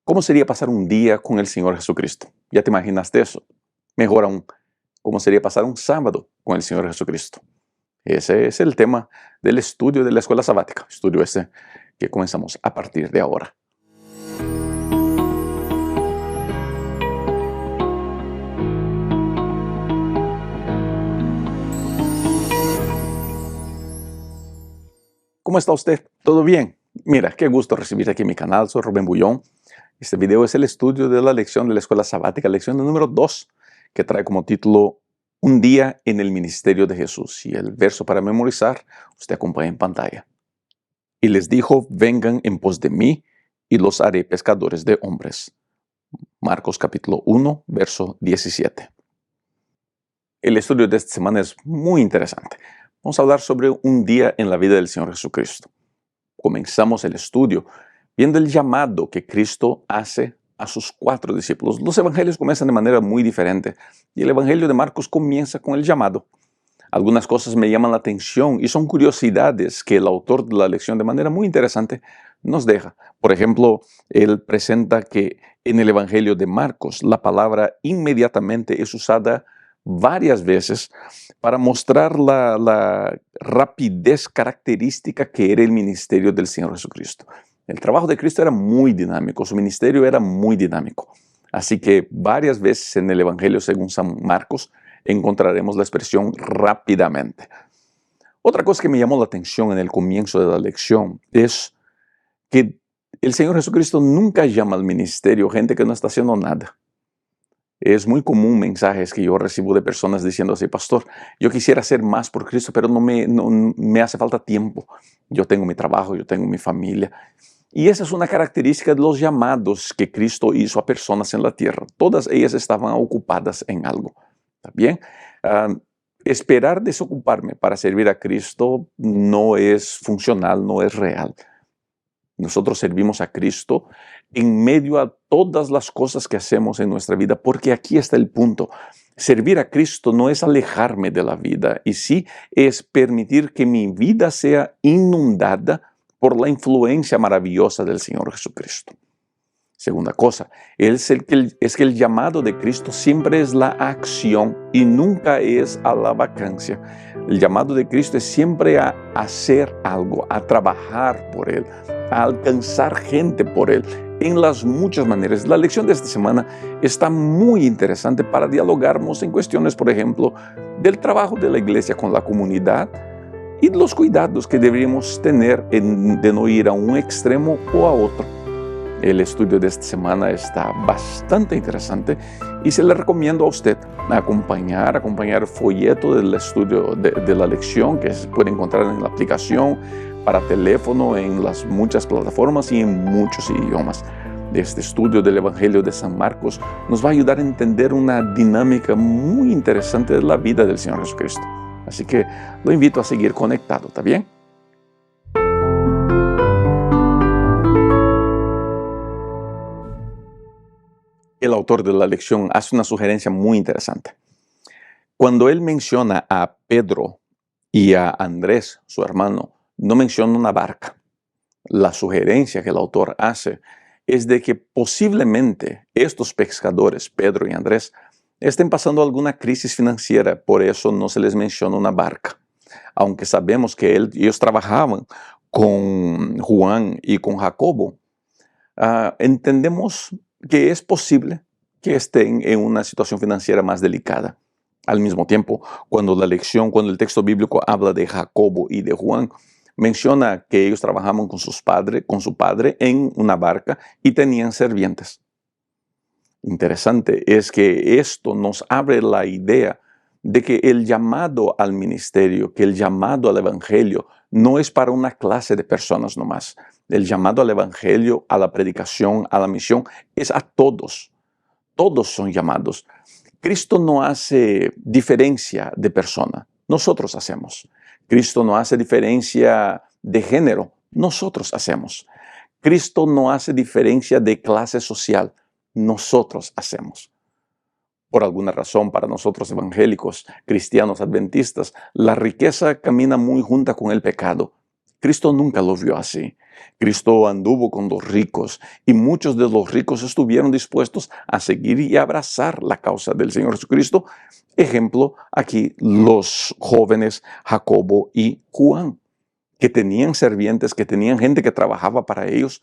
¿Cómo sería pasar un día con el Señor Jesucristo? ¿Ya te imaginaste eso? Mejor aún, ¿cómo sería pasar un sábado con el Señor Jesucristo? Ese es el tema del estudio de la escuela sabática, estudio ese que comenzamos a partir de ahora. ¿Cómo está usted? ¿Todo bien? Mira, qué gusto recibirte aquí en mi canal. Soy Rubén Bullón. Este video es el estudio de la lección de la escuela sabática, lección número 2, que trae como título Un día en el ministerio de Jesús. Y el verso para memorizar, usted acompaña en pantalla. Y les dijo, vengan en pos de mí y los haré pescadores de hombres. Marcos capítulo 1, verso 17. El estudio de esta semana es muy interesante. Vamos a hablar sobre un día en la vida del Señor Jesucristo. Comenzamos el estudio viendo el llamado que Cristo hace a sus 4 discípulos. Los evangelios comienzan de manera muy diferente y el evangelio de Marcos comienza con el llamado. Algunas cosas me llaman la atención y son curiosidades que el autor de la lección de manera muy interesante nos deja. Por ejemplo, él presenta que en el evangelio de Marcos la palabra inmediatamente es usada varias veces para mostrar la rapidez característica que era el ministerio del Señor Jesucristo. El trabajo de Cristo era muy dinámico, su ministerio era muy dinámico. Así que varias veces en el Evangelio según San Marcos encontraremos la expresión rápidamente. Otra cosa que me llamó la atención en el comienzo de la lección es que el Señor Jesucristo nunca llama al ministerio gente que no está haciendo nada. Es muy común mensajes que yo recibo de personas diciendo así, pastor, yo quisiera hacer más por Cristo, pero no me hace falta tiempo. Yo tengo mi trabajo, yo tengo mi familia. Y esa es una característica de los llamados que Cristo hizo a personas en la tierra. Todas ellas estaban ocupadas en algo. ¿Está bien? Esperar desocuparme para servir a Cristo no es funcional, no es real. Nosotros servimos a Cristo en medio a todas las cosas que hacemos en nuestra vida, porque aquí está el punto. Servir a Cristo no es alejarme de la vida, y sí es permitir que mi vida sea inundada por la influencia maravillosa del Señor Jesucristo. Segunda cosa, es que el llamado de Cristo siempre es la acción y nunca es a la vacancia. El llamado de Cristo es siempre a hacer algo, a trabajar por Él, a alcanzar gente por Él, en las muchas maneras. La lección de esta semana está muy interesante para dialogarnos en cuestiones, por ejemplo, del trabajo de la iglesia con la comunidad y los cuidados que deberíamos tener de no ir a un extremo o a otro. El estudio de esta semana está bastante interesante y se le recomiendo a usted acompañar el folleto del estudio de la lección que se puede encontrar en la aplicación para teléfono, en las muchas plataformas y en muchos idiomas. Este estudio del Evangelio de San Marcos nos va a ayudar a entender una dinámica muy interesante de la vida del Señor Jesucristo. Así que lo invito a seguir conectado, ¿está bien? El autor de la lección hace una sugerencia muy interesante. Cuando él menciona a Pedro y a Andrés, su hermano, no menciona una barca. La sugerencia que el autor hace es de que posiblemente estos pescadores, Pedro y Andrés, estén pasando alguna crisis financiera, por eso no se les menciona una barca. Aunque sabemos que ellos trabajaban con Juan y con Jacobo, entendemos que es posible que estén en una situación financiera más delicada. Al mismo tiempo, cuando el texto bíblico habla de Jacobo y de Juan, menciona que ellos trabajaban con su padre en una barca y tenían sirvientes. Interesante es que esto nos abre la idea de que el llamado al ministerio, que el llamado al evangelio no es para una clase de personas nomás. El llamado al evangelio, a la predicación, a la misión, es a todos. Todos son llamados. Cristo no hace diferencia de persona, nosotros hacemos. Cristo no hace diferencia de género, nosotros hacemos. Cristo no hace diferencia de clase social, nosotros hacemos. Por alguna razón, para nosotros evangélicos, cristianos, adventistas, la riqueza camina muy junta con el pecado Cristo nunca lo vio así. Cristo anduvo con los ricos y muchos de los ricos estuvieron dispuestos a seguir y abrazar la causa del Señor Jesucristo. Ejemplo, aquí los jóvenes Jacobo y Juan, que tenían servientes, que tenían gente que trabajaba para ellos,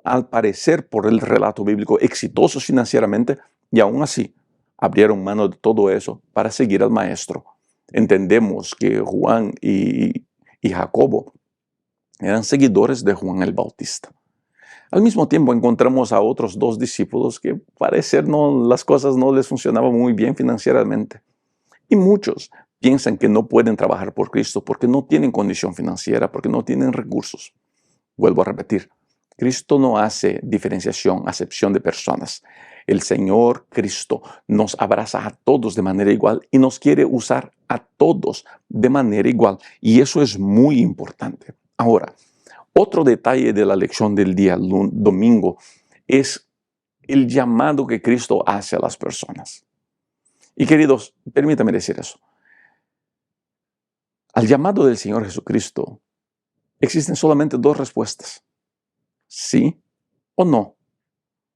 al parecer por el relato bíblico, exitosos financieramente, y aún así abrieron mano de todo eso para seguir al Maestro. Entendemos que Juan y Jacobo eran seguidores de Juan el Bautista. Al mismo tiempo encontramos a otros dos discípulos que parecer las cosas no les funcionaban muy bien financieramente. Y muchos piensan que no pueden trabajar por Cristo porque no tienen condición financiera, porque no tienen recursos. Vuelvo a repetir, Cristo no hace diferenciación, acepción de personas. El Señor Cristo nos abraza a todos de manera igual y nos quiere usar a todos de manera igual. Y eso es muy importante. Ahora, otro detalle de la lección del día domingo es el llamado que Cristo hace a las personas. Y queridos, permítame decir eso. Al llamado del Señor Jesucristo existen solamente dos respuestas: sí o no.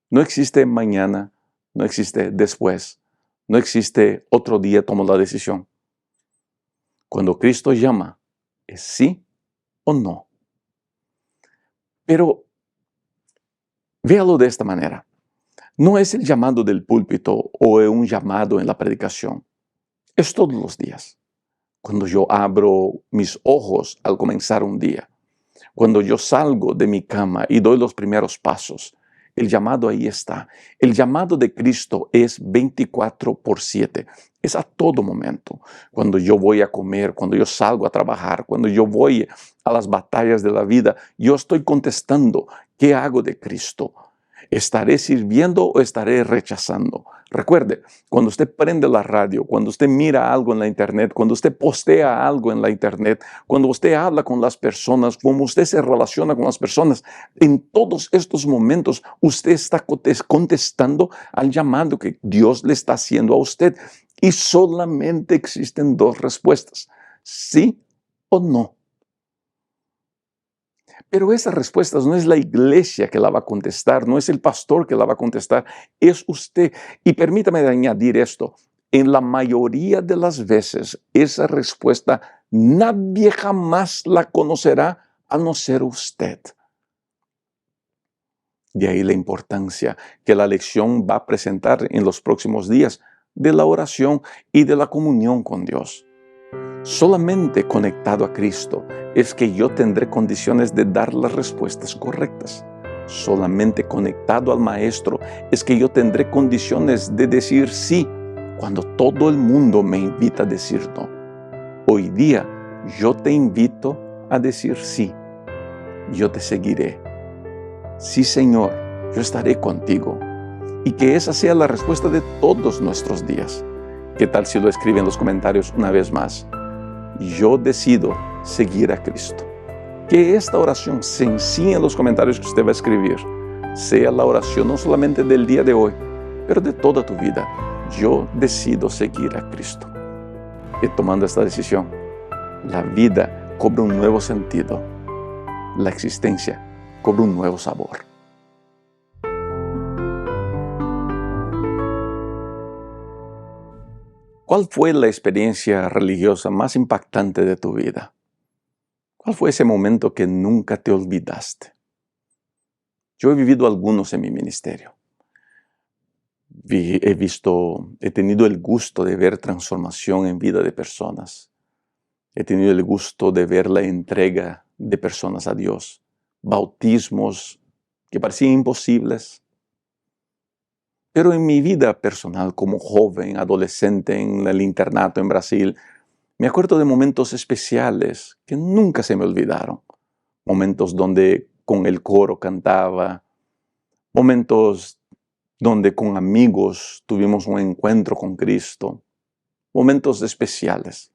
No existe mañana, no existe después, no existe otro día tomo la decisión. Cuando Cristo llama, es sí o no. Pero véalo de esta manera. No es el llamado del púlpito o un llamado en la predicación. Es todos los días. Cuando yo abro mis ojos al comenzar un día. Cuando yo salgo de mi cama y doy los primeros pasos. El llamado ahí está. El llamado de Cristo es 24/7. Es a todo momento. Cuando yo voy a comer, cuando yo salgo a trabajar, cuando yo voy a las batallas de la vida, yo estoy contestando, ¿qué hago de Cristo? ¿Estaré sirviendo o estaré rechazando? Recuerde, cuando usted prende la radio, cuando usted mira algo en la internet, cuando usted postea algo en la internet, cuando usted habla con las personas, como usted se relaciona con las personas, en todos estos momentos usted está contestando al llamado que Dios le está haciendo a usted. Y solamente existen dos respuestas: sí o no. Pero esas respuestas no es la iglesia que la va a contestar, no es el pastor que la va a contestar, es usted. Y permítame añadir esto, en la mayoría de las veces esa respuesta nadie jamás la conocerá a no ser usted. De ahí la importancia que la lección va a presentar en los próximos días de la oración y de la comunión con Dios. Solamente conectado a Cristo es que yo tendré condiciones de dar las respuestas correctas. Solamente conectado al Maestro es que yo tendré condiciones de decir sí cuando todo el mundo me invita a decir no. Hoy día yo te invito a decir sí. Yo te seguiré. Sí, Señor, yo estaré contigo. Y que esa sea la respuesta de todos nuestros días. ¿Qué tal si lo escribe en los comentarios una vez más? Yo decido seguir a Cristo. Que esta oración sencilla en los comentarios que usted va a escribir sea la oración no solamente del día de hoy, pero de toda tu vida. Yo decido seguir a Cristo. Y tomando esta decisión, la vida cobra un nuevo sentido. La existencia cobra un nuevo sabor. ¿Cuál fue la experiencia religiosa más impactante de tu vida? ¿Cuál fue ese momento que nunca te olvidaste? Yo he vivido algunos en mi ministerio. He tenido el gusto de ver transformación en vida de personas. He tenido el gusto de ver la entrega de personas a Dios. Bautismos que parecían imposibles. Pero en mi vida personal, como joven, adolescente, en el internato en Brasil, me acuerdo de momentos especiales que nunca se me olvidaron. Momentos donde con el coro cantaba, momentos donde con amigos tuvimos un encuentro con Cristo, momentos especiales.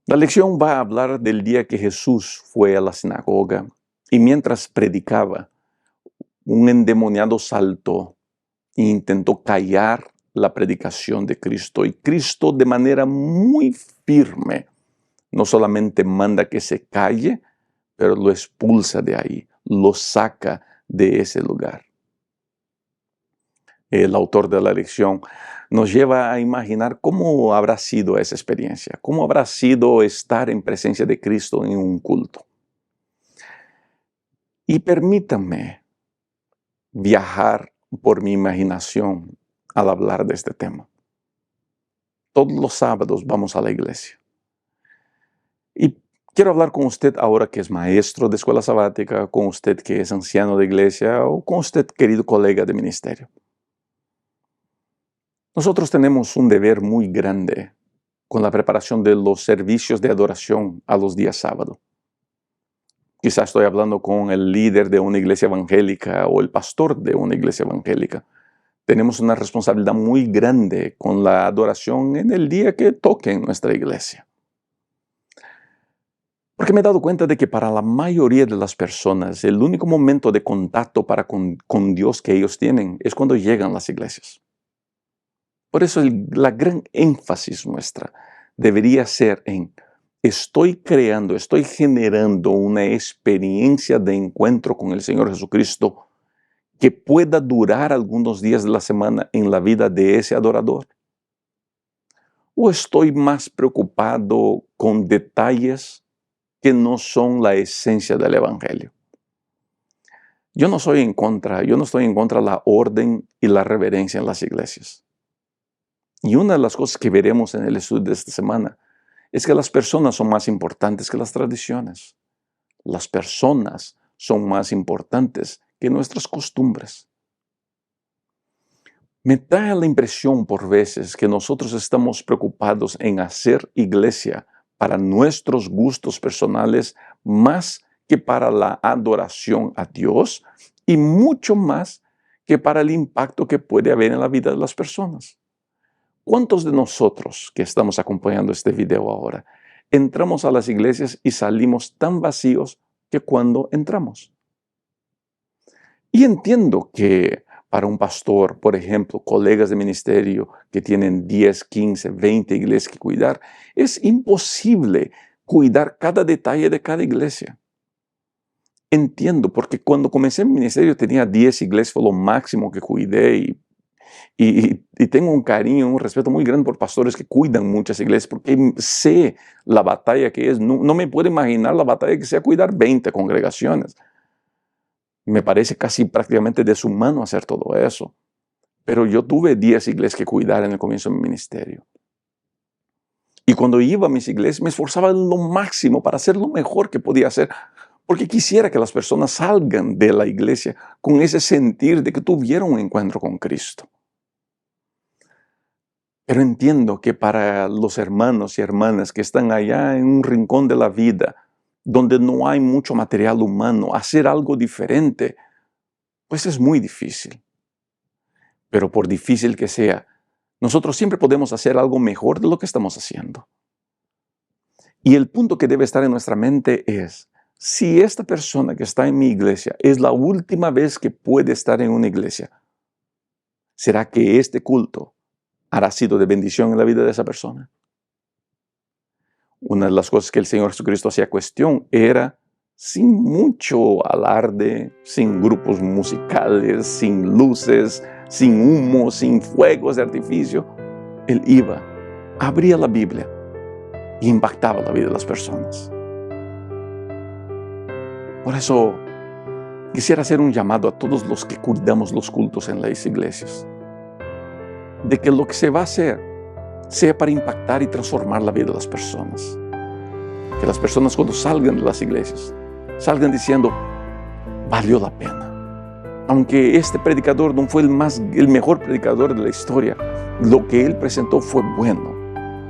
La lección va a hablar del día que Jesús fue a la sinagoga y mientras predicaba, un endemoniado saltó e intentó callar la predicación de Cristo. Y Cristo, de manera muy firme, no solamente manda que se calle, pero lo expulsa de ahí, lo saca de ese lugar. El autor de la lección nos lleva a imaginar cómo habrá sido esa experiencia, cómo habrá sido estar en presencia de Cristo en un culto. Y permítanme viajar por mi imaginación al hablar de este tema. Todos los sábados vamos a la iglesia. Y quiero hablar con usted ahora que es maestro de escuela sabática, con usted que es anciano de iglesia o con usted, querido colega de ministerio. Nosotros tenemos un deber muy grande con la preparación de los servicios de adoración a los días sábados. Quizás estoy hablando con el líder de una iglesia evangélica o el pastor de una iglesia evangélica. Tenemos una responsabilidad muy grande con la adoración en el día que toque en nuestra iglesia. Porque me he dado cuenta de que para la mayoría de las personas, el único momento de contacto con Dios que ellos tienen es cuando llegan a las iglesias. Por eso la gran énfasis nuestra debería ser en estoy generando una experiencia de encuentro con el Señor Jesucristo que pueda durar algunos días de la semana en la vida de ese adorador. ¿O estoy más preocupado con detalles que no son la esencia del Evangelio? Yo no estoy en contra de la orden y la reverencia en las iglesias. Y una de las cosas que veremos en el estudio de esta semana es que las personas son más importantes que las tradiciones. Las personas son más importantes que nuestras costumbres. Me da la impresión por veces que nosotros estamos preocupados en hacer iglesia para nuestros gustos personales más que para la adoración a Dios y mucho más que para el impacto que puede haber en la vida de las personas. ¿Cuántos de nosotros que estamos acompañando este video ahora entramos a las iglesias y salimos tan vacíos que cuando entramos? Y entiendo que para un pastor, por ejemplo, colegas de ministerio que tienen 10, 15, 20 iglesias que cuidar, es imposible cuidar cada detalle de cada iglesia. Entiendo, porque cuando comencé mi ministerio tenía 10 iglesias, fue lo máximo que cuidé y tengo un cariño, un respeto muy grande por pastores que cuidan muchas iglesias, porque sé la batalla que es. No me puedo imaginar la batalla que sea cuidar 20 congregaciones. Me parece casi prácticamente deshumano hacer todo eso. Pero yo tuve 10 iglesias que cuidar en el comienzo de mi ministerio. Y cuando iba a mis iglesias me esforzaba en lo máximo para hacer lo mejor que podía hacer, porque quisiera que las personas salgan de la iglesia con ese sentir de que tuvieron un encuentro con Cristo. Pero entiendo que para los hermanos y hermanas que están allá en un rincón de la vida, donde no hay mucho material humano, hacer algo diferente, pues es muy difícil. Pero por difícil que sea, nosotros siempre podemos hacer algo mejor de lo que estamos haciendo. Y el punto que debe estar en nuestra mente es, si esta persona que está en mi iglesia es la última vez que puede estar en una iglesia, ¿será que este culto hará sido de bendición en la vida de esa persona? Una de las cosas que el Señor Jesucristo hacía cuestión era, sin mucho alarde, sin grupos musicales, sin luces, sin humo, sin fuegos de artificio, Él iba, abría la Biblia y impactaba la vida de las personas. Por eso, quisiera hacer un llamado a todos los que cuidamos los cultos en las iglesias, de que lo que se va a hacer sea para impactar y transformar la vida de las personas. Que las personas cuando salgan de las iglesias, salgan diciendo, valió la pena. Aunque este predicador no fue el mejor predicador de la historia, lo que él presentó fue bueno,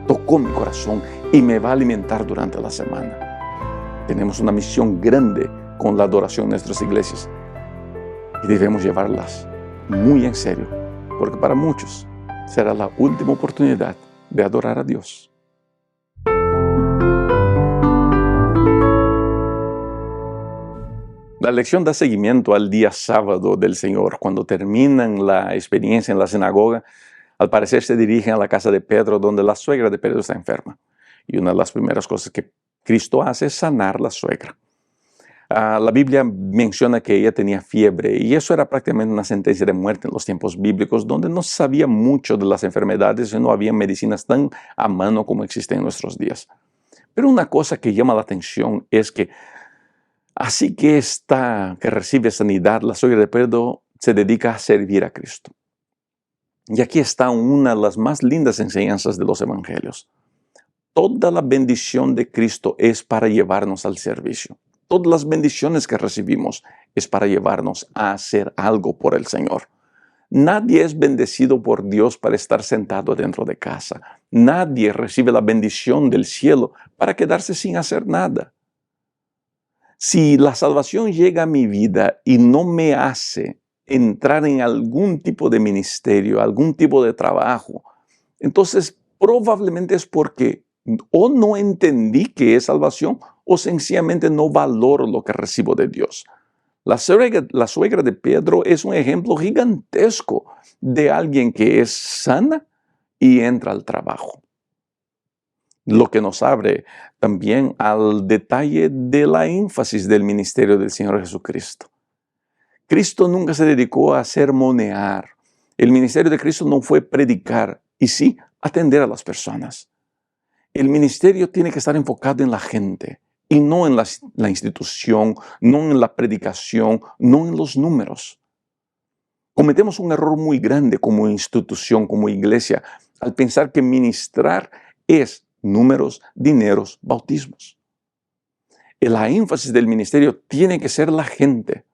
tocó mi corazón y me va a alimentar durante la semana. Tenemos una misión grande con la adoración en nuestras iglesias y debemos llevarlas muy en serio, porque para muchos será la última oportunidad de adorar a Dios. La lección da seguimiento al día sábado del Señor. Cuando terminan la experiencia en la sinagoga, al parecer se dirigen a la casa de Pedro, donde la suegra de Pedro está enferma. Y una de las primeras cosas que Cristo hace es sanar a la suegra. La Biblia menciona que ella tenía fiebre y eso era prácticamente una sentencia de muerte en los tiempos bíblicos, donde no se sabía mucho de las enfermedades y no había medicinas tan a mano como existen en nuestros días. Pero una cosa que llama la atención es que así que que recibe sanidad, la suegra de Pedro se dedica a servir a Cristo. Y aquí está una de las más lindas enseñanzas de los evangelios. Toda la bendición de Cristo es para llevarnos al servicio. Todas las bendiciones que recibimos es para llevarnos a hacer algo por el Señor. Nadie es bendecido por Dios para estar sentado dentro de casa. Nadie recibe la bendición del cielo para quedarse sin hacer nada. Si la salvación llega a mi vida y no me hace entrar en algún tipo de ministerio, algún tipo de trabajo, entonces probablemente es porque o no entendí qué es salvación o sencillamente no valoro lo que recibo de Dios. La suegra de Pedro es un ejemplo gigantesco de alguien que es sana y entra al trabajo. Lo que nos abre también al detalle de la énfasis del ministerio del Señor Jesucristo. Cristo nunca se dedicó a sermonear. El ministerio de Cristo no fue predicar, y sí atender a las personas. El ministerio tiene que estar enfocado en la gente y no en la institución, no en la predicación, no en los números. Cometemos un error muy grande como institución, como iglesia, al pensar que ministrar es números, dineros, bautismos. La énfasis del ministerio tiene que ser la gente.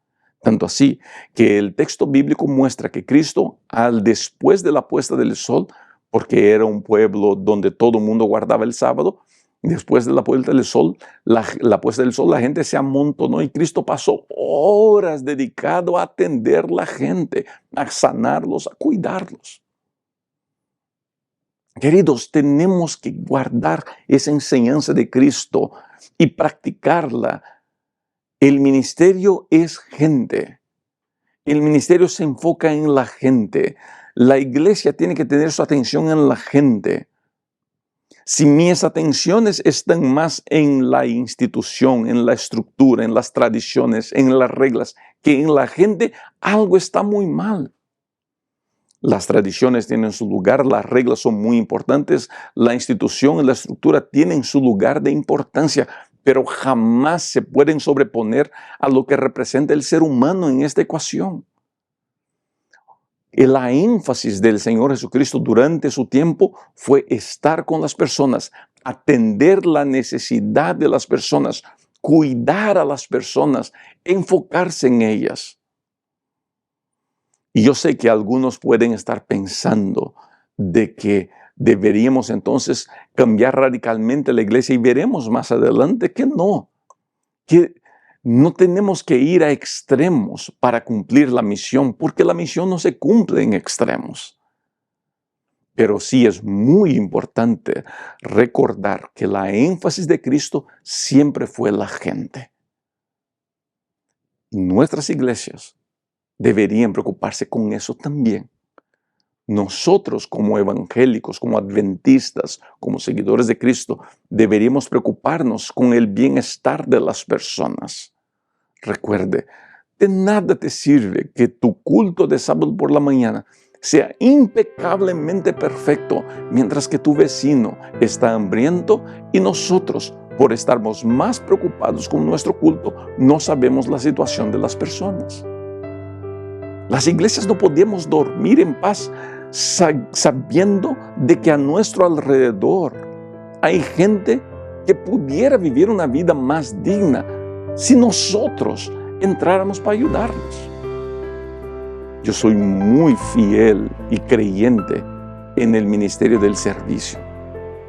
Tanto así que el texto bíblico muestra que Cristo, después de la puesta del sol, porque era un pueblo donde todo el mundo guardaba el sábado, después de la puesta del sol, la gente se amontonó y Cristo pasó horas dedicado a atender a la gente, a sanarlos, a cuidarlos. Queridos, tenemos que guardar esa enseñanza de Cristo y practicarla. El ministerio es gente. El ministerio se enfoca en la gente. La iglesia tiene que tener su atención en la gente. Si mis atenciones están más en la institución, en la estructura, en las tradiciones, en las reglas, que en la gente, algo está muy mal. Las tradiciones tienen su lugar, las reglas son muy importantes, la institución y la estructura tienen su lugar de importancia, pero jamás se pueden sobreponer a lo que representa el ser humano en esta ecuación. La énfasis del Señor Jesucristo durante su tiempo fue estar con las personas, atender la necesidad de las personas, cuidar a las personas, enfocarse en ellas. Y yo sé que algunos pueden estar pensando de que deberíamos entonces cambiar radicalmente la iglesia y veremos más adelante que no tenemos que ir a extremos para cumplir la misión, porque la misión no se cumple en extremos. Pero sí es muy importante recordar que la énfasis de Cristo siempre fue la gente. Nuestras iglesias deberían preocuparse con eso también. Nosotros como evangélicos, como adventistas, como seguidores de Cristo, deberíamos preocuparnos con el bienestar de las personas. Recuerde, de nada te sirve que tu culto de sábado por la mañana sea impecablemente perfecto, mientras que tu vecino está hambriento y nosotros, por estarmos más preocupados con nuestro culto, no sabemos la situación de las personas. Las iglesias no podemos dormir en paz sabiendo de que a nuestro alrededor hay gente que pudiera vivir una vida más digna si nosotros entráramos para ayudarlos. Yo soy muy fiel y creyente en el ministerio del servicio.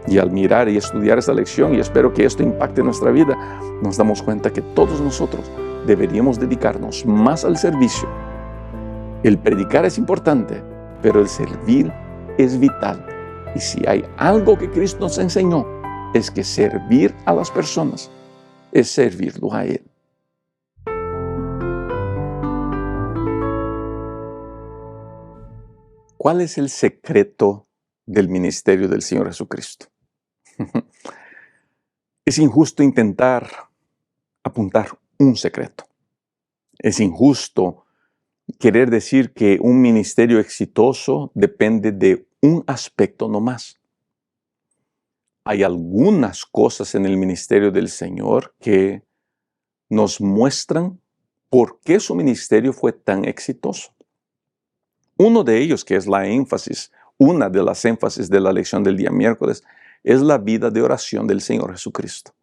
Y al mirar y estudiar esta lección, y espero que esto impacte nuestra vida, nos damos cuenta que todos nosotros deberíamos dedicarnos más al servicio. El predicar es importante, pero el servir es vital. Y si hay algo que Cristo nos enseñó, es que servir a las personas es servirlo a Él. ¿Cuál es el secreto del ministerio del Señor Jesucristo? Es injusto intentar apuntar un secreto. Es injusto querer decir que un ministerio exitoso depende de un aspecto nomás. Hay algunas cosas en el ministerio del Señor que nos muestran por qué su ministerio fue tan exitoso. Uno de ellos, que es una de las énfasis de la lección del día miércoles, es la vida de oración del Señor Jesucristo.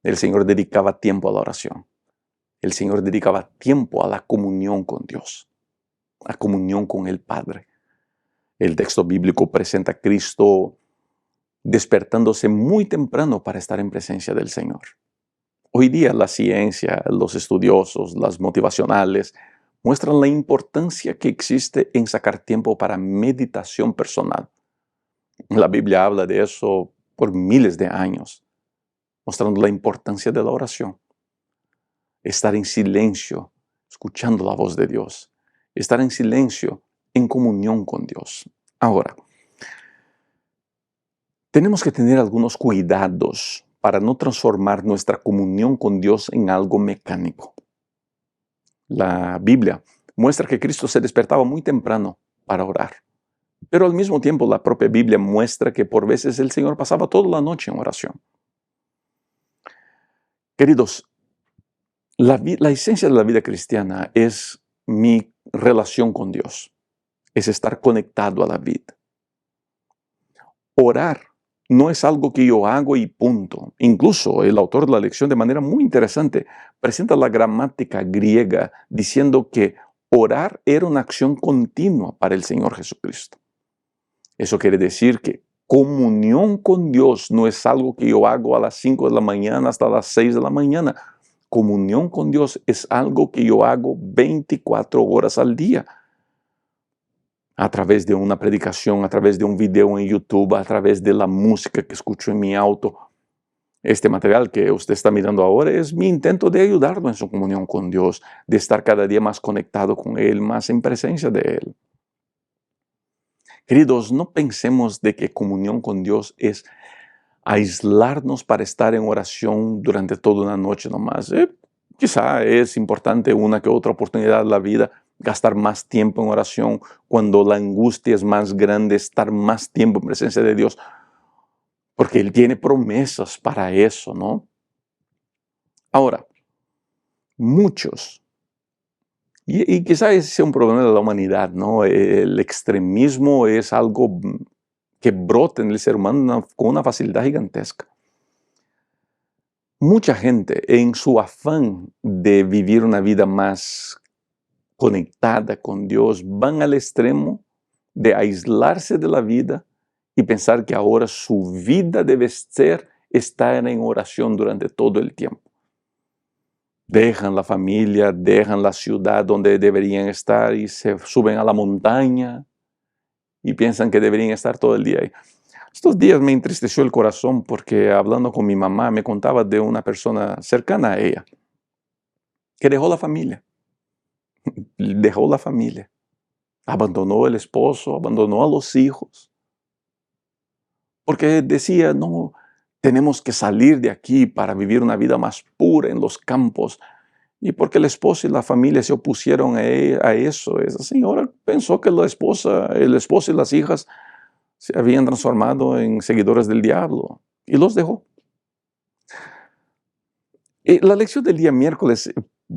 El Señor dedicaba tiempo a la oración. El Señor dedicaba tiempo a la comunión con Dios, a comunión con el Padre. El texto bíblico presenta a Cristo despertándose muy temprano para estar en presencia del Señor. Hoy día la ciencia, los estudiosos, las motivacionales, muestran la importancia que existe en sacar tiempo para meditación personal. La Biblia habla de eso por miles de años, mostrando la importancia de la oración. Estar en silencio, escuchando la voz de Dios. Estar en silencio, en comunión con Dios. Ahora, tenemos que tener algunos cuidados para no transformar nuestra comunión con Dios en algo mecánico. La Biblia muestra que Cristo se despertaba muy temprano para orar. Pero al mismo tiempo la propia Biblia muestra que por veces el Señor pasaba toda la noche en oración. Queridos, la esencia de la vida cristiana es mi relación con Dios. Es estar conectado a la vida. Orar no es algo que yo hago y punto. Incluso el autor de la lección, de manera muy interesante, presenta la gramática griega diciendo que orar era una acción continua para el Señor Jesucristo. Eso quiere decir que comunión con Dios no es algo que yo hago a las 5 de la mañana hasta las 6 de la mañana. Comunión con Dios es algo que yo hago 24 horas al día. A través de una predicación, a través de un video en YouTube, a través de la música que escucho en mi auto. Este material que usted está mirando ahora es mi intento de ayudarlo en su comunión con Dios, de estar cada día más conectado con Él, más en presencia de Él. Queridos, no pensemos de que comunión con Dios es aislarnos para estar en oración durante toda una noche nomás. Quizá es importante una que otra oportunidad en la vida gastar más tiempo en oración, cuando la angustia es más grande, estar más tiempo en presencia de Dios, porque Él tiene promesas para eso, ¿no? Ahora, muchos, y quizá ese sea un problema de la humanidad, ¿no? El extremismo es algo que brota en el ser humano con una facilidad gigantesca. Mucha gente, en su afán de vivir una vida más conectada con Dios, van al extremo de aislarse de la vida y pensar que ahora su vida debe ser estar en oración durante todo el tiempo. Dejan la familia, dejan la ciudad donde deberían estar y se suben a la montaña y piensan que deberían estar todo el día ahí. Estos días me entristeció el corazón porque hablando con mi mamá me contaba de una persona cercana a ella que dejó la familia. Dejó la familia, abandonó el esposo, abandonó a los hijos, porque decía, no, tenemos que salir de aquí para vivir una vida más pura en los campos, y porque el esposo y la familia se opusieron a eso, esa señora pensó que el esposo y las hijas se habían transformado en seguidores del diablo, y los dejó. La lección del día miércoles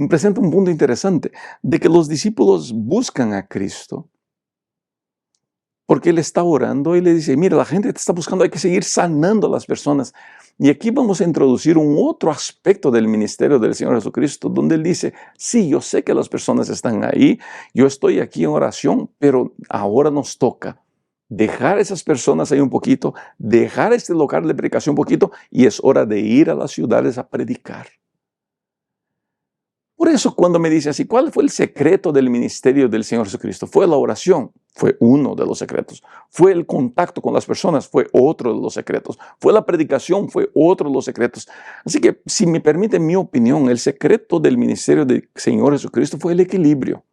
presenta un punto interesante, de que los discípulos buscan a Cristo, porque Él está orando y le dice, mira, la gente te está buscando, hay que seguir sanando a las personas. Y aquí vamos a introducir un otro aspecto del ministerio del Señor Jesucristo, donde Él dice, sí, yo sé que las personas están ahí, yo estoy aquí en oración, pero ahora nos toca dejar a esas personas ahí un poquito, dejar este lugar de predicación un poquito, y es hora de ir a las ciudades a predicar. Por eso cuando me dice así, ¿cuál fue el secreto del ministerio del Señor Jesucristo? Fue la oración, fue uno de los secretos. Fue el contacto con las personas, fue otro de los secretos. Fue la predicación, fue otro de los secretos. Así que, si me permite mi opinión, el secreto del ministerio del Señor Jesucristo fue el equilibrio.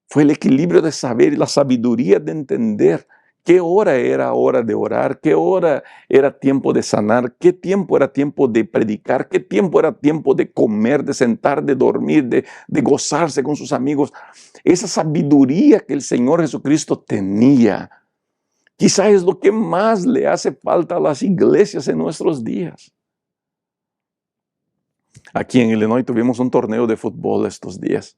Fue el equilibrio de saber y la sabiduría de entender qué hora era hora de orar, qué hora era tiempo de sanar, qué tiempo era tiempo de predicar, qué tiempo era tiempo de comer, de sentar, de dormir, de gozarse con sus amigos. Esa sabiduría que el Señor Jesucristo tenía, quizá es lo que más le hace falta a las iglesias en nuestros días. Aquí en Illinois tuvimos un torneo de fútbol estos días.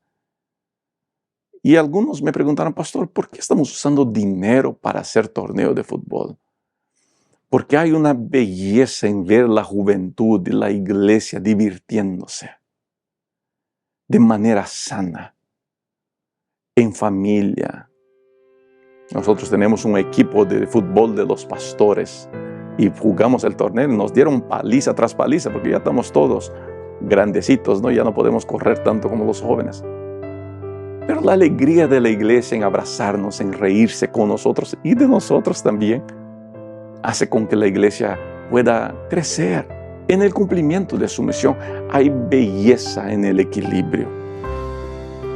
Y algunos me preguntaron, pastor, ¿por qué estamos usando dinero para hacer torneo de fútbol? Porque hay una belleza en ver la juventud de la iglesia divirtiéndose de manera sana, en familia. Nosotros tenemos un equipo de fútbol de los pastores y jugamos el torneo y nos dieron paliza tras paliza porque ya estamos todos grandecitos, ¿no? Ya no podemos correr tanto como los jóvenes. Pero la alegría de la iglesia en abrazarnos, en reírse con nosotros y de nosotros también, hace con que la iglesia pueda crecer en el cumplimiento de su misión. Hay belleza en el equilibrio.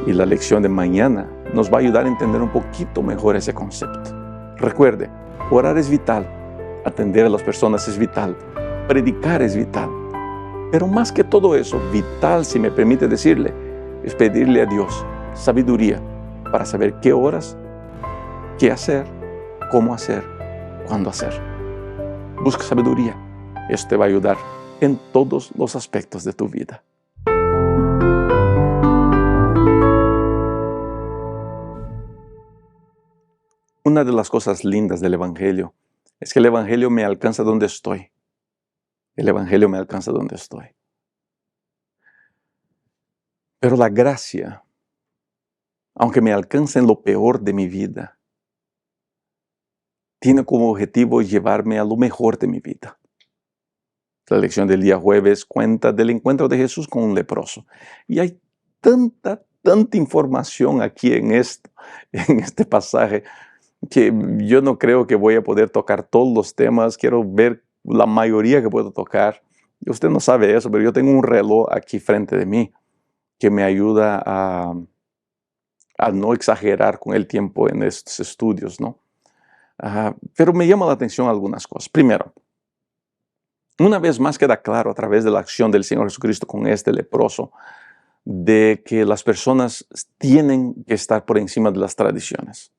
Y la lección de mañana nos va a ayudar a entender un poquito mejor ese concepto. Recuerde, orar es vital, atender a las personas es vital, predicar es vital. Pero más que todo eso, vital, si me permite decirle, es pedirle a Dios sabiduría para saber qué horas, qué hacer, cómo hacer, cuándo hacer. Busca sabiduría. Esto te va a ayudar en todos los aspectos de tu vida. Una de las cosas lindas del Evangelio es que el Evangelio me alcanza donde estoy. El Evangelio me alcanza donde estoy. Pero la gracia, aunque me alcance en lo peor de mi vida, tiene como objetivo llevarme a lo mejor de mi vida. La lección del día jueves cuenta del encuentro de Jesús con un leproso. Y hay tanta información aquí en este pasaje, que yo no creo que voy a poder tocar todos los temas. Quiero ver la mayoría que puedo tocar. Y usted no sabe eso, pero yo tengo un reloj aquí frente de mí que me ayuda a no exagerar con el tiempo en estos estudios, ¿no? Pero me llama la atención algunas cosas. Primero, una vez más queda claro a través de la acción del Señor Jesucristo con este leproso, de que las personas tienen que estar por encima de las tradiciones.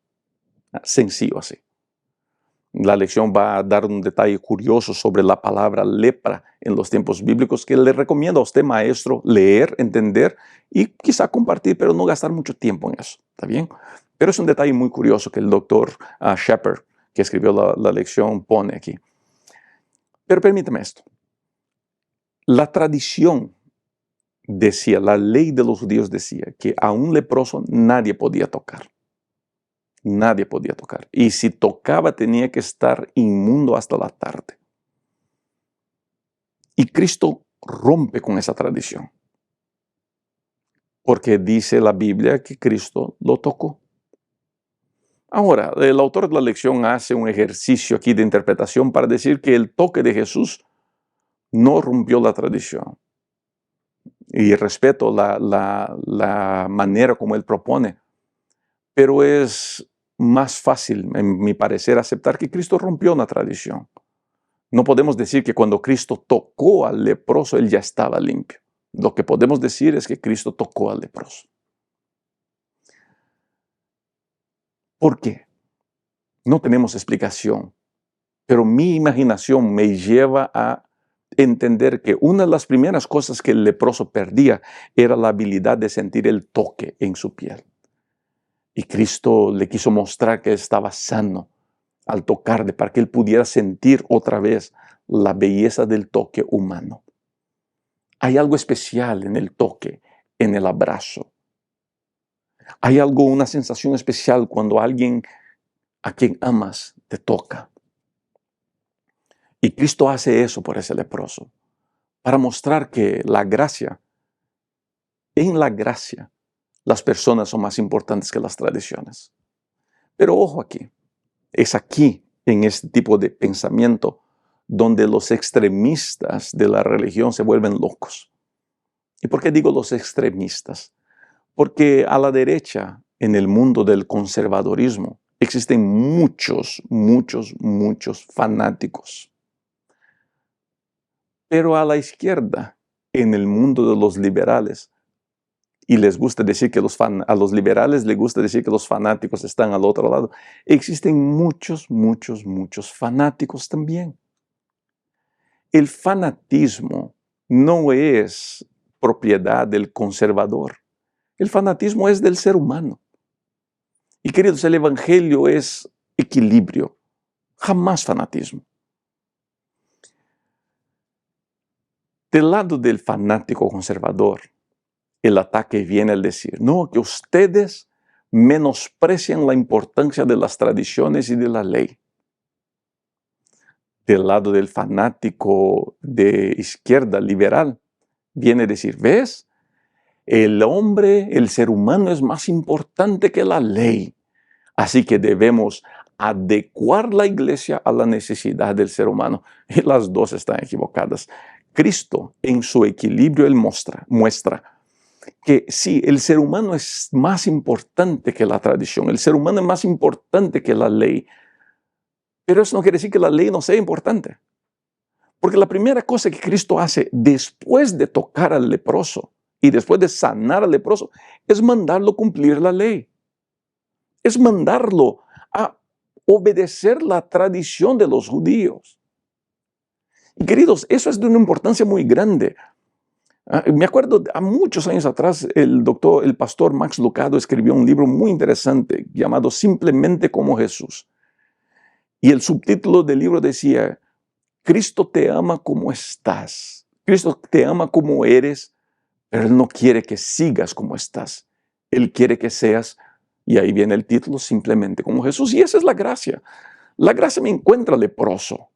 Sencillo así. La lección va a dar un detalle curioso sobre la palabra lepra en los tiempos bíblicos que le recomiendo a usted, maestro, leer, entender y quizá compartir, pero no gastar mucho tiempo en eso. ¿Está bien? Pero es un detalle muy curioso que el doctor Shepherd, que escribió la lección, pone aquí. Pero permítame esto. La tradición decía, la ley de los judíos decía que a un leproso nadie podía tocar. Nadie podía tocar. Y si tocaba tenía que estar inmundo hasta la tarde. Y Cristo rompe con esa tradición. Porque dice la Biblia que Cristo lo tocó. Ahora, el autor de la lección hace un ejercicio aquí de interpretación para decir que el toque de Jesús no rompió la tradición. Y respeto la manera como él propone. Pero es más fácil, en mi parecer, aceptar que Cristo rompió una tradición. No podemos decir que cuando Cristo tocó al leproso, él ya estaba limpio. Lo que podemos decir es que Cristo tocó al leproso. ¿Por qué? No tenemos explicación, pero mi imaginación me lleva a entender que una de las primeras cosas que el leproso perdía era la habilidad de sentir el toque en su piel. Y Cristo le quiso mostrar que estaba sano al tocarle para que él pudiera sentir otra vez la belleza del toque humano. Hay algo especial en el toque, en el abrazo. Hay una sensación especial cuando alguien a quien amas te toca. Y Cristo hace eso por ese leproso, para mostrar que en la gracia, las personas son más importantes que las tradiciones. Pero ojo aquí, es aquí, en este tipo de pensamiento, donde los extremistas de la religión se vuelven locos. ¿Y por qué digo los extremistas? Porque a la derecha, en el mundo del conservadorismo, existen muchos, muchos, muchos fanáticos. Pero a la izquierda, en el mundo de los liberales, y les gusta decir que a los liberales les gusta decir que los fanáticos están al otro lado, existen muchos, muchos, muchos fanáticos también. El fanatismo no es propiedad del conservador. El fanatismo es del ser humano. Y queridos, el evangelio es equilibrio, jamás fanatismo. Del lado del fanático conservador, el ataque viene al decir, no, que ustedes menosprecian la importancia de las tradiciones y de la ley. Del lado del fanático de izquierda liberal, viene a decir, ¿ves? El hombre, el ser humano es más importante que la ley. Así que debemos adecuar la iglesia a la necesidad del ser humano. Y las dos están equivocadas. Cristo, en su equilibrio, Él muestra que sí, el ser humano es más importante que la tradición. El ser humano es más importante que la ley. Pero eso no quiere decir que la ley no sea importante. Porque la primera cosa que Cristo hace después de tocar al leproso y después de sanar al leproso es mandarlo cumplir la ley. Es mandarlo a obedecer la tradición de los judíos. Y queridos, eso es de una importancia muy grande. Me acuerdo, a muchos años atrás, el pastor Max Lucado escribió un libro muy interesante llamado Simplemente como Jesús. Y el subtítulo del libro decía, Cristo te ama como estás. Cristo te ama como eres, pero Él no quiere que sigas como estás. Él quiere que seas, y ahí viene el título, Simplemente como Jesús. Y esa es la gracia. La gracia me encuentra leproso.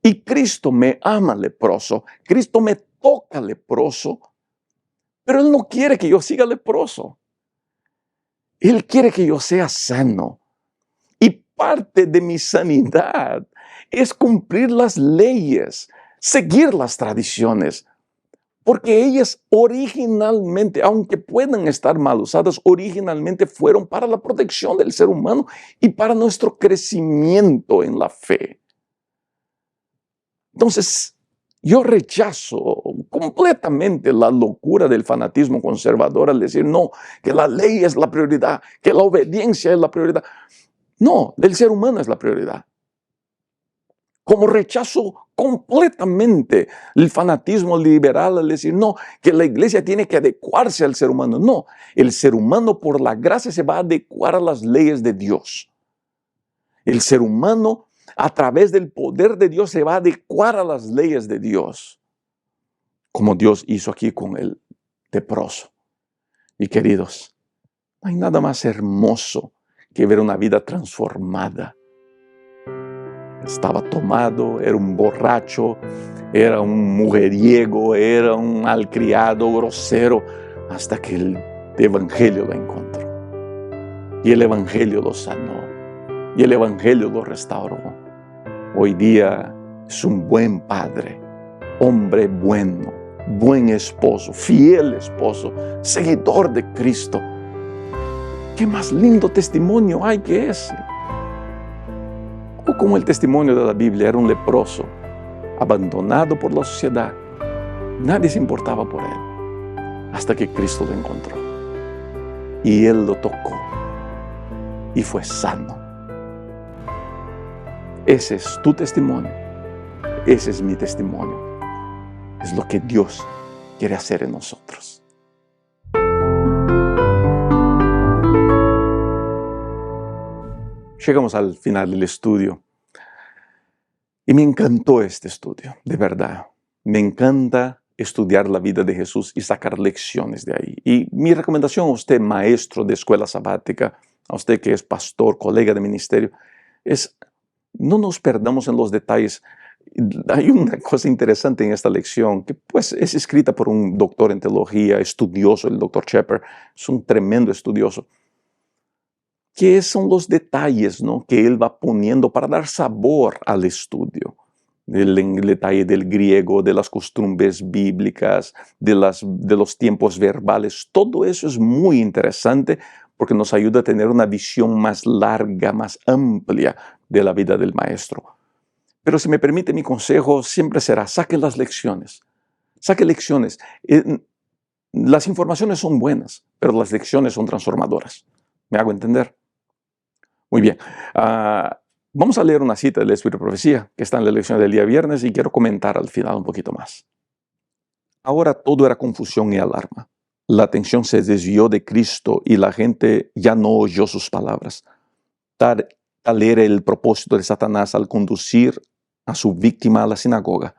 Y Cristo me ama leproso. Cristo me toca leproso. Pero Él no quiere que yo siga leproso. Él quiere que yo sea sano. Y parte de mi sanidad es cumplir las leyes, seguir las tradiciones. Porque ellas originalmente, aunque puedan estar mal usadas, originalmente fueron para la protección del ser humano y para nuestro crecimiento en la fe. Entonces, yo rechazo completamente la locura del fanatismo conservador al decir, no, que la ley es la prioridad, que la obediencia es la prioridad. No, el ser humano es la prioridad. Como rechazo completamente el fanatismo liberal al decir, no, que la iglesia tiene que adecuarse al ser humano. No, el ser humano por la gracia se va a adecuar a las leyes de Dios. El ser humano a través del poder de Dios se va a adecuar a las leyes de Dios. Como Dios hizo aquí con el leproso. Y queridos, no hay nada más hermoso que ver una vida transformada. Estaba tomado, era un borracho, era un mujeriego, era un malcriado, grosero, hasta que el evangelio lo encontró. Y el evangelio lo sanó. Y el evangelio lo restauró. Hoy día es un buen padre, hombre bueno, buen esposo, fiel esposo, seguidor de Cristo. ¿Qué más lindo testimonio hay que ese? O como el testimonio de la Biblia, era un leproso, abandonado por la sociedad. Nadie se importaba por él, hasta que Cristo lo encontró. Y Él lo tocó, y fue sano. Ese es tu testimonio, ese es mi testimonio. Es lo que Dios quiere hacer en nosotros. Llegamos al final del estudio y me encantó este estudio, de verdad. Me encanta estudiar la vida de Jesús y sacar lecciones de ahí. Y mi recomendación a usted, maestro de escuela sabática, a usted que es pastor, colega de ministerio, es no nos perdamos en los detalles. Hay una cosa interesante en esta lección que pues es escrita por un doctor en teología, estudioso, el doctor Shepard, es un tremendo estudioso. ¿Qué son los detalles, ¿no?, que él va poniendo para dar sabor al estudio? El detalle del griego, de las costumbres bíblicas, de los tiempos verbales. Todo eso es muy interesante porque nos ayuda a tener una visión más larga, más amplia de la vida del maestro. Pero si me permite, mi consejo siempre será, saque las lecciones. Saque lecciones. Las informaciones son buenas, pero las lecciones son transformadoras. ¿Me hago entender? Muy bien. Vamos a leer una cita del Espíritu de Profecía que está en la lección del día viernes y quiero comentar al final un poquito más. Ahora todo era confusión y alarma. La atención se desvió de Cristo y la gente ya no oyó sus palabras. Tal era el propósito de Satanás al conducir a su víctima a la sinagoga.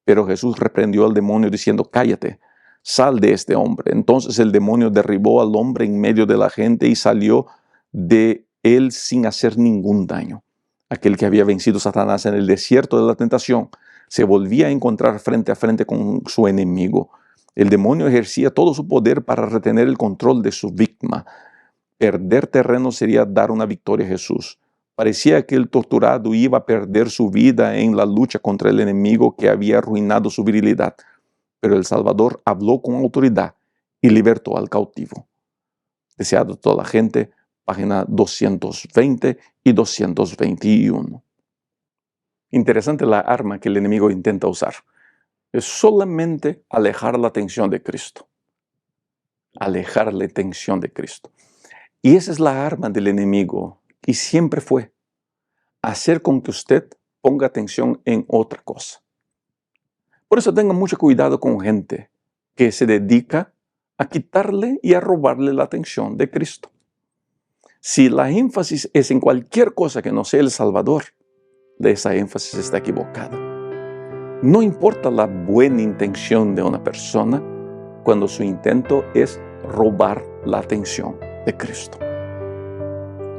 Pero Jesús reprendió al demonio diciendo, cállate, sal de este hombre. Entonces el demonio derribó al hombre en medio de la gente y salió de él sin hacer ningún daño. Aquel que había vencido a Satanás en el desierto de la tentación se volvía a encontrar frente a frente con su enemigo. El demonio ejercía todo su poder para retener el control de su víctima. Perder terreno sería dar una victoria a Jesús. Parecía que el torturado iba a perder su vida en la lucha contra el enemigo que había arruinado su virilidad. Pero el Salvador habló con autoridad y libertó al cautivo. Deseado a toda la gente, página 220 y 221. Interesante la arma que el enemigo intenta usar. Es solamente alejar la atención de Cristo. Alejar la atención de Cristo. Y esa es la arma del enemigo. Y siempre fue hacer con que usted ponga atención en otra cosa. Por eso tenga mucho cuidado con gente que se dedica a quitarle y a robarle la atención de Cristo. Si la énfasis es en cualquier cosa que no sea el Salvador, esa énfasis está equivocada. No importa la buena intención de una persona cuando su intento es robar la atención de Cristo.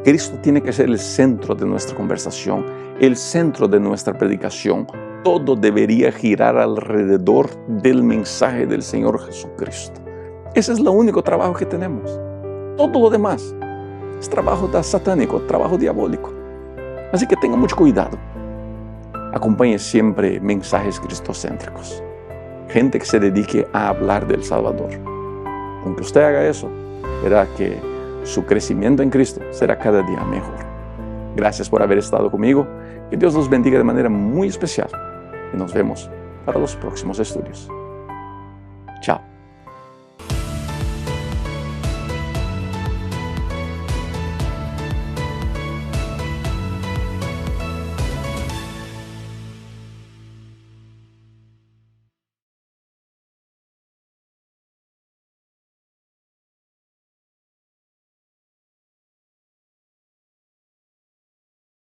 Cristo tiene que ser el centro de nuestra conversación, el centro de nuestra predicación. Todo debería girar alrededor del mensaje del Señor Jesucristo. Ese es el único trabajo que tenemos. Todo lo demás es trabajo satánico, trabajo diabólico. Así que tenga mucho cuidado. Acompañe siempre mensajes cristocéntricos. Gente que se dedique a hablar del Salvador. Aunque usted haga eso, verá que su crecimiento en Cristo será cada día mejor. Gracias por haber estado conmigo. Que Dios los bendiga de manera muy especial. Y nos vemos para los próximos estudios. Chao.